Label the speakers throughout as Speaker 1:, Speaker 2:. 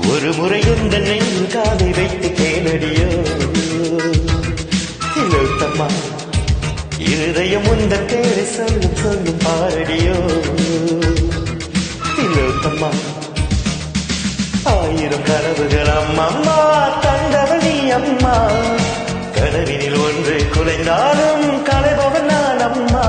Speaker 1: ஒரு முறை இந்த நெஞ்சில் காதை வைத்து கேளடியோ இலோத்தம்மா இருதயம் உந்த பேரை சொல்லும் சொல்லும் பாரடியோ இலோத்தம்மா ஆயிரம் கனவுகள் அம்மம்மா தந்தவள் நீ அம்மா கனவினில் ஒன்று குலைந்தாலும் கலைபவன் நான் அம்மா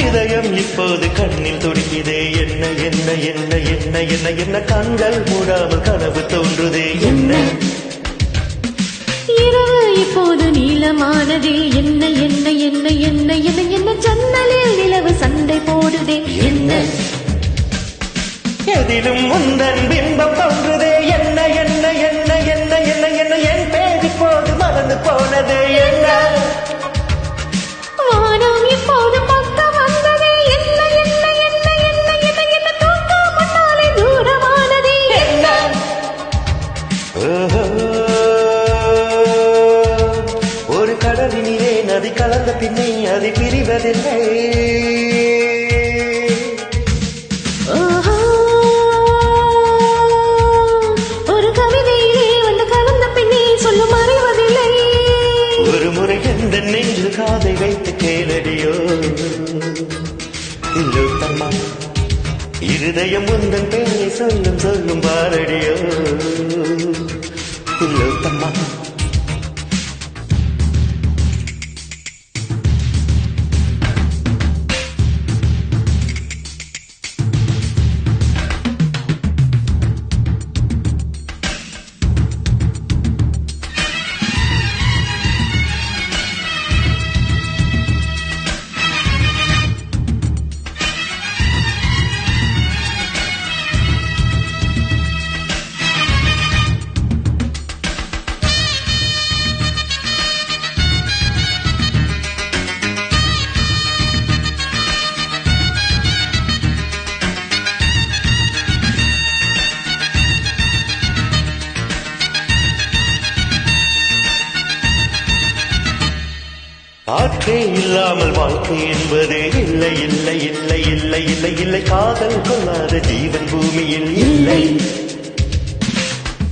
Speaker 1: இதயம் இப்போது கண்ணில் துடிக்குதே என்ன என்ன என்ன என்ன என்ன என்ன கண்கள் மூடாமல் கனவு தோன்றுதே என்ன
Speaker 2: இரவு இப்போது நீளமானதே என்ன என்ன என்ன என்ன என்ன என்ன ஜன்னலில் நிலவு சண்டை போடுதே என்ன
Speaker 1: எதிலும் முந்தன் பிம்பம் தோன்றுதே என்ன என்ன என்ன என்ன என்ன என்ன என் பேர் இப்போது மறந்து போனது என்ன
Speaker 2: வானம் இப்போது பக்கம் வந்ததே என்ன என்ன என்ன என்ன என்ன என்ன தூக்கமட்டாலே தூரமானதே என்ன
Speaker 1: ஒரு கடலினிலே நதி கலந்த பின்னே அதை பிரிவதில்லை
Speaker 2: ஒரு கவிதையிலே வந்து கலந்த பின்னே சொல்லும் அறிவதில்லை
Speaker 1: ஒரு முறை எந்த நெஞ்சில் காதை வைத்து கேளடியோ இலோத்தம்மா இருதயம் உந்தன் பேரை சொல்லும் சொல்லும் பாரடியோ இலோத்தம்மா காற்றே இல்லாமல் வாழ்க்கை என்பதே இல்லை இல்லை இல்லை இல்லை இல்லை இல்லை காதல் கொள்ளாத ஜீவன் பூமியில் இல்லை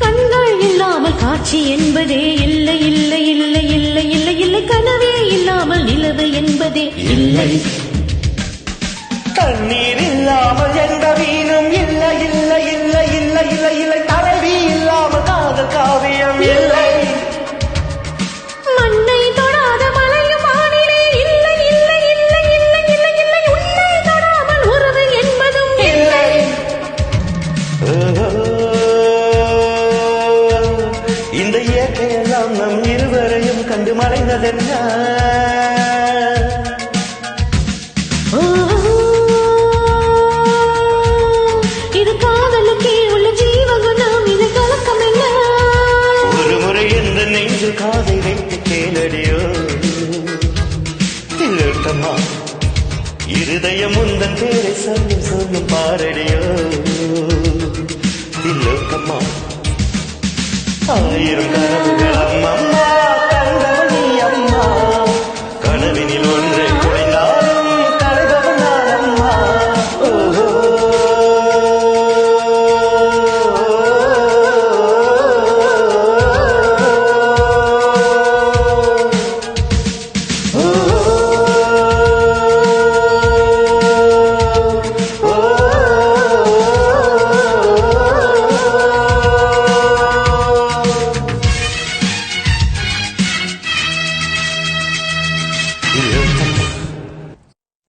Speaker 2: கண்கள் இல்லாமல் காட்சி என்பதே இல்லை இல்லை இல்லை இல்லை இல்லை இல்லை கனவே இல்லாமல் நிலவு என்பதே இல்லை
Speaker 1: தண்ணீர் இல்லாமல் எந்த வீணும் இல்லை இல்லை இல்லை இல்லை இல்லை இல்லை தலைவி இல்லாமல் காதல் காவியம் இல்லை
Speaker 2: மண்ணை தொடாத மலையும் வானிலே இல்லை இல்லை இல்லை இல்லை இல்லை இல்லை உன்னை தொடாமல் உறவு என்பதும் இல்லை
Speaker 1: இந்த இயற்கையெல்லாம் நம் இருவரையும் கண்டு மறைந்ததென்ன
Speaker 2: இது காதலுக்கே உள்ள ஜீவகுணம் இது கலக்கம் என்ன
Speaker 1: ஒரு முறை எந்த நெஞ்சில் காதை வைத்து கேளடியோ இலோத்தம்மா இருதயம் உந்தன் பேரை சொல்லும் சொல்லும் பாரடியோ இலோத்தம்மா ஆயிரம் கனவுகள்